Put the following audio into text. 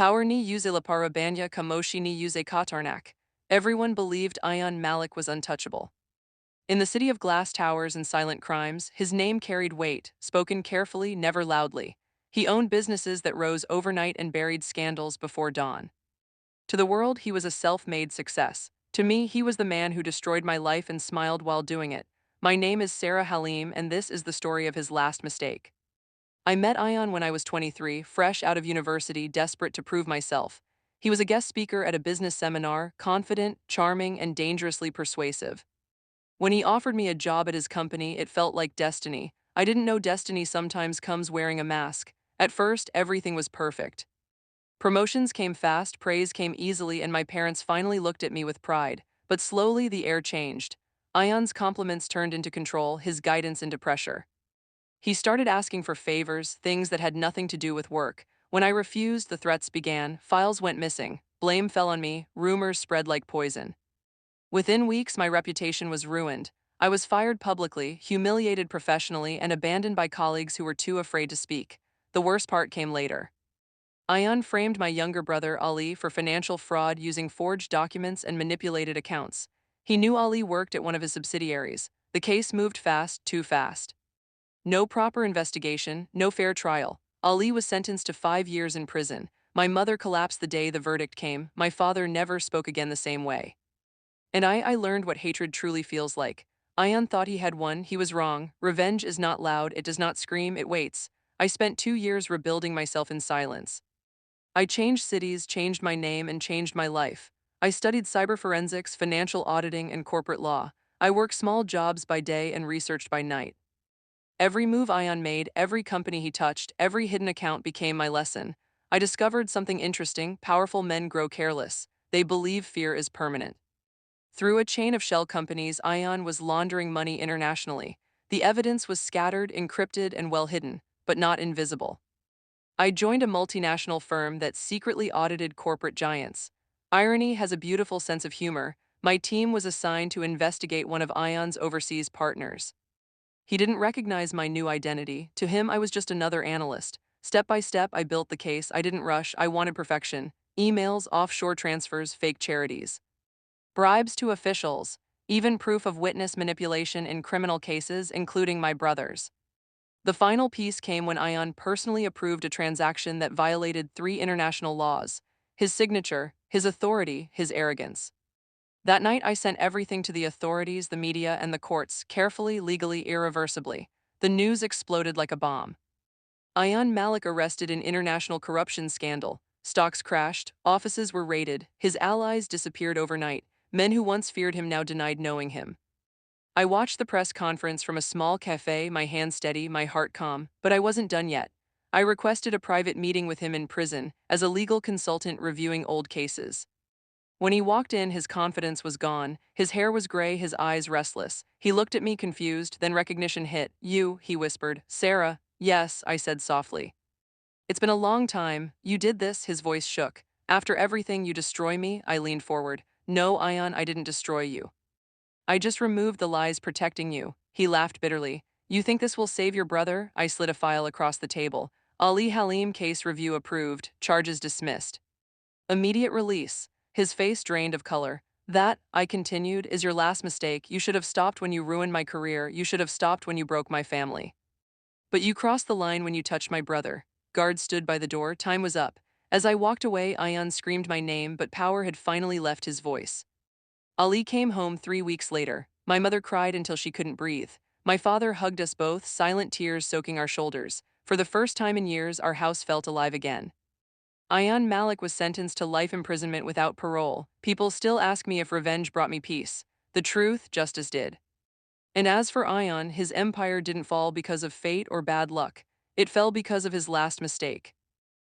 Power ni usay la-parwa banaya khamoshi ni usay khatarnak. Everyone believed Ayan Malik was untouchable. In the city of glass towers and silent crimes, his name carried weight, spoken carefully, never loudly. He owned businesses that rose overnight and buried scandals before dawn. To the world, he was a self-made success. To me, he was the man who destroyed my life and smiled while doing it. My name is Sarah Halim, and this is the story of his last mistake. I met Ion when I was 23, fresh out of university, desperate to prove myself. He was a guest speaker at a business seminar, confident, charming, and dangerously persuasive. When he offered me a job at his company, it felt like destiny. I didn't know destiny sometimes comes wearing a mask. At first, everything was perfect. Promotions came fast, praise came easily, and my parents finally looked at me with pride. But slowly, the air changed. Ion's compliments turned into control, his guidance into pressure. He started asking for favors, things that had nothing to do with work. When I refused, the threats began, files went missing, blame fell on me, rumors spread like poison. Within weeks, my reputation was ruined. I was fired publicly, humiliated professionally, and abandoned by colleagues who were too afraid to speak. The worst part came later. Ayan framed my younger brother Ali for financial fraud using forged documents and manipulated accounts. He knew Ali worked at one of his subsidiaries. The case moved fast, too fast. No proper investigation, no fair trial. Ali was sentenced to 5 years in prison. My mother collapsed the day the verdict came. My father never spoke again the same way. And I learned what hatred truly feels like. Ayan thought he had won, he was wrong. Revenge is not loud, it does not scream, it waits. I spent 2 years rebuilding myself in silence. I changed cities, changed my name, and changed my life. I studied cyber forensics, financial auditing, and corporate law. I worked small jobs by day and researched by night. Every move Ion made, every company he touched, every hidden account became my lesson. I discovered something interesting: powerful men grow careless. They believe fear is permanent. Through a chain of shell companies, Ion was laundering money internationally. The evidence was scattered, encrypted, and well hidden, but not invisible. I joined a multinational firm that secretly audited corporate giants. Irony has a beautiful sense of humor. My team was assigned to investigate one of Ion's overseas partners. He didn't recognize my new identity. To him, I was just another analyst. Step by step, I built the case. I didn't rush. I wanted perfection. Emails, offshore transfers, fake charities. Bribes to officials. Even proof of witness manipulation in criminal cases, including my brother's. The final piece came when Ion personally approved a transaction that violated 3 international laws: his signature, his authority, his arrogance. That night, I sent everything to the authorities, the media, and the courts, carefully, legally, irreversibly. The news exploded like a bomb. Ayan Malik arrested in international corruption scandal. Stocks crashed, offices were raided, his allies disappeared overnight. Men who once feared him now denied knowing him. I watched the press conference from a small cafe, my hand steady, my heart calm, but I wasn't done yet. I requested a private meeting with him in prison, as a legal consultant reviewing old cases. When he walked in, his confidence was gone. His hair was gray, his eyes restless. He looked at me confused, then recognition hit. "You," he whispered. "Sarah." "Yes," I said softly. "It's been a long time. You did this," his voice shook. "After everything, you destroy me?" I leaned forward. "No, Ion, I didn't destroy you. I just removed the lies protecting you." He laughed bitterly. "You think this will save your brother?" I slid a file across the table. Ali Halim case review approved, charges dismissed. Immediate release. His face drained of color. "That," I continued, "is your last mistake. You should have stopped when you ruined my career. You should have stopped when you broke my family. But you crossed the line when you touched my brother." Guards stood by the door. Time was up. As I walked away, Ion screamed my name, but power had finally left his voice. Ali came home 3 weeks later. My mother cried until she couldn't breathe. My father hugged us both, silent tears soaking our shoulders. For the first time in years, our house felt alive again. Ayan Malik was sentenced to life imprisonment without parole. People still ask me if revenge brought me peace. The truth, justice did. And as for Ayan, his empire didn't fall because of fate or bad luck. It fell because of his last mistake.